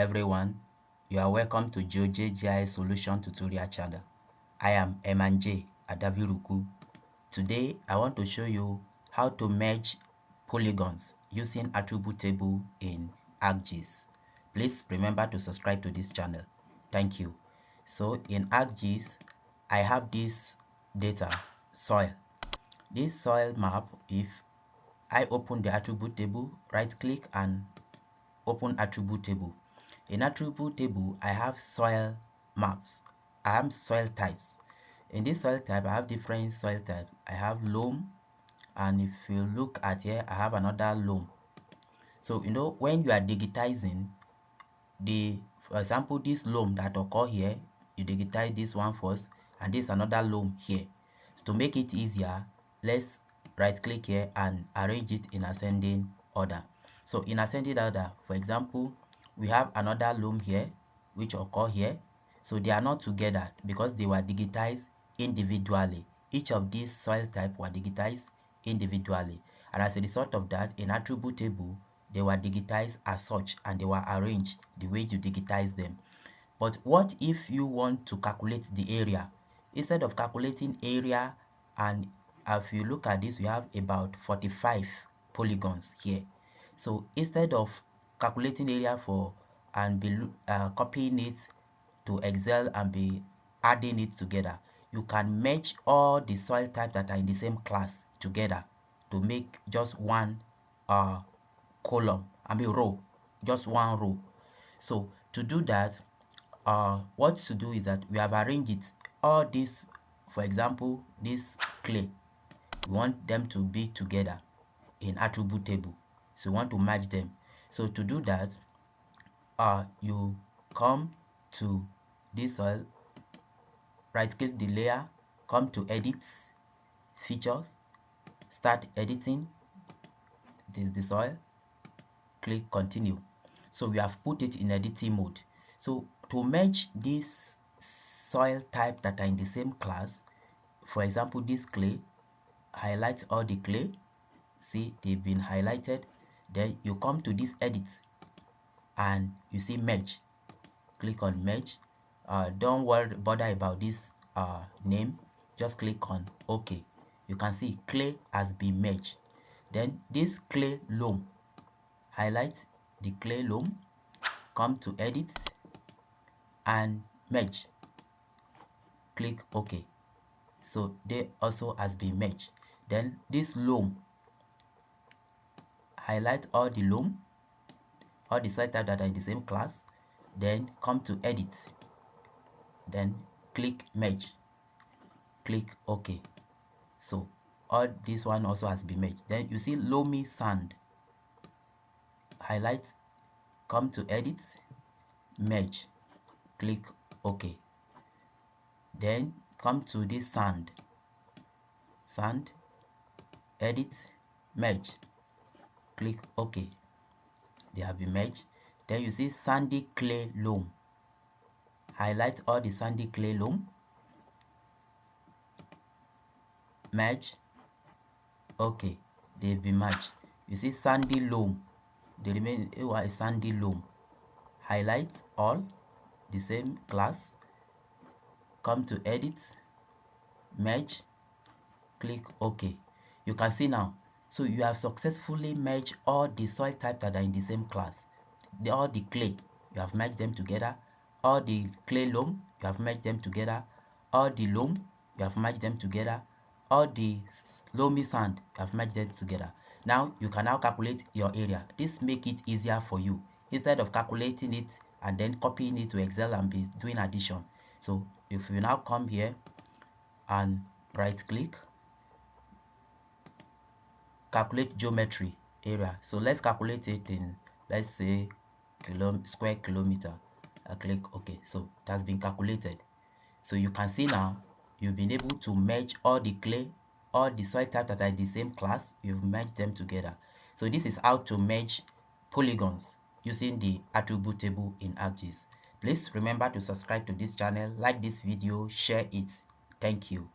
everyone, you are welcome to Geojay Solution Tutorial channel. I am Emanje Adaviruku. Today I want to show you how to merge polygons using attribute table in ArcGIS. Please remember to subscribe to this channel. Thank you. So in ArcGIS, I have this data, soil. This soil map, if I open the attribute table, right click and open attribute table. In attribute table, I have soil maps. I have soil types. In this soil type, I have different soil types. I have loam, and if you look at here, I have another loam. So when you are digitizing for example, this loam that occur here, you digitize this one first, and this another loam here. So to make it easier, let's right click here and arrange it in ascending order. So in ascending order, for example, we have another loam here which occur here. So they are not together because they were digitized individually. Each of these soil type were digitized individually, and as a result of that, in attribute table they were digitized as such and they were arranged the way you digitize them. But what if you want to calculate the area? Instead of calculating area, and if you look at this, we have about 45 polygons here. So instead of calculating area and be copying it to Excel and be adding it together, you can merge all the soil types that are in the same class together to make just one row, just one row. So to do that, what to do is that we have arranged it, all this, for example, this clay, we want them to be together in attribute table, so we want to merge them. So to do that, you come to this soil, right click the layer, come to edit, features, start editing. This is the soil, click continue. So we have put it in editing mode. So to merge this soil type that are in the same class, for example, this clay, highlight all the clay, see they've been highlighted. Then you come to this edit and you see merge, click on merge. Don't bother about this name, just click on OK. You can see clay has been merged. Then this clay loam, highlight the clay loam, come to edit and merge, click OK. So they also has been merged. Then this loam, highlight all the loam, all the soil types that are in the same class, then come to edit, then click merge, click OK. So all this one also has been merged. Then you see loamy sand, highlight, come to edit, merge, click OK. Then come to this sand, edit, merge, click OK. They have been merged. Then you see sandy clay loam, highlight all the sandy clay loam, merge, OK. They've been merged. You see sandy loam, the remaining is sandy loam, highlight all the same class, come to edit, merge, click OK. You can see now, so you have successfully merged all the soil types that are in the same class. All the clay, you have merged them together. All the clay loam, you have merged them together. All the loam, you have merged them together. All the loamy sand, you have merged them together. Now you can now calculate your area. This make it easier for you instead of calculating it and then copying it to Excel and be doing addition. So if you now come here and right click, calculate geometry area. So let's calculate it in, let's say, square kilometer. I click OK. So it has been calculated. So you can see now you've been able to merge all the clay, all the soil types that are in the same class. You've merged them together. So this is how to merge polygons using the attribute table in ArcGIS. Please remember to subscribe to this channel, like this video, share it. Thank you.